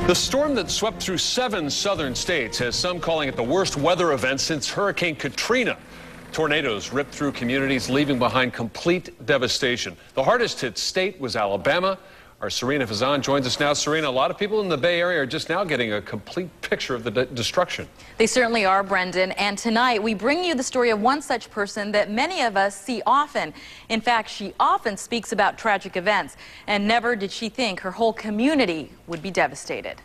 The storm that swept through 7 southern states has some calling it the worst weather event since Hurricane Katrina. Tornadoes ripped through communities, leaving behind complete devastation. The hardest hit state was Alabama. Our Serena Fazan joins us now. Serena, a lot of people in the Bay Area are just now getting a complete picture of the destruction. They certainly are, Brendan. And tonight we bring you the story of one such person that many of us see often. In fact, she often speaks about tragic events, and never did she think her whole community would be devastated.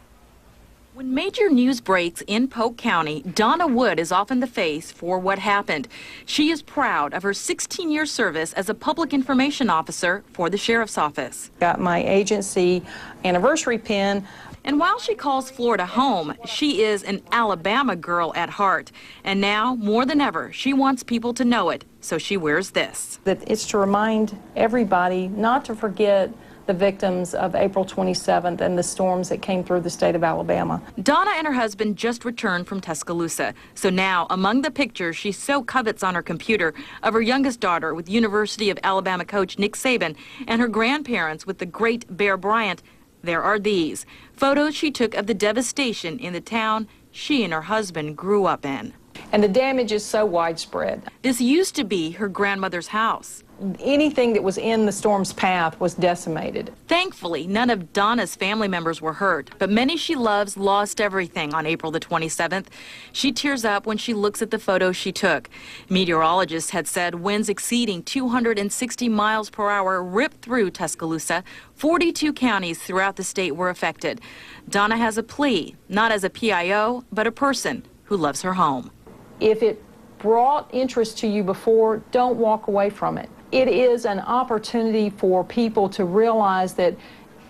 When major news breaks in Polk County, Donna Wood is often the face for what happened. She is proud of her 16-year service as a public information officer for the sheriff's office. Got my agency anniversary pin. And while she calls Florida home, she is an Alabama girl at heart. And now, more than ever, she wants people to know it, so she wears this. That it's to remind everybody not to forget the victims of April 27th and the storms that came through the state of Alabama. Donna and her husband just returned from Tuscaloosa. So now, among the pictures she so covets on her computer of her youngest daughter with University of Alabama coach Nick Saban and her grandparents with the great Bear Bryant, there are these photos she took of the devastation in the town she and her husband grew up in. And the damage is so widespread. This used to be her grandmother's house. Anything that was in the storm's path was decimated. Thankfully, none of Donna's family members were hurt, but many she loves lost everything on April the 27th. She tears up when she looks at the photo she took. Meteorologists had said winds exceeding 260 miles per hour ripped through Tuscaloosa. 42 counties throughout the state were affected. Donna has a plea, not as a PIO, but a person who loves her home. If it brought interest to you before, don't walk away from it. It is an opportunity for people to realize that,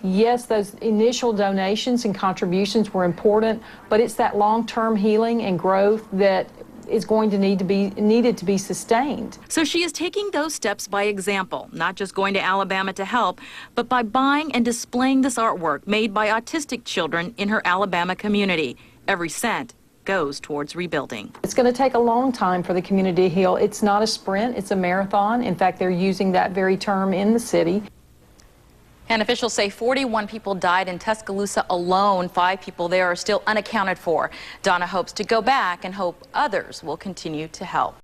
yes, those initial donations and contributions were important, but it's that long-term healing and growth that is going to needed to be sustained. So she is taking those steps by example, not just going to Alabama to help, but by buying and displaying this artwork made by autistic children in her Alabama community. Every cent goes towards rebuilding. It's going to take a long time for the community to heal. It's not a sprint, it's a marathon. In fact, they're using that very term in the city. And officials say 41 people died in Tuscaloosa alone. 5 people there are still unaccounted for. Donna hopes to go back and hope others will continue to help.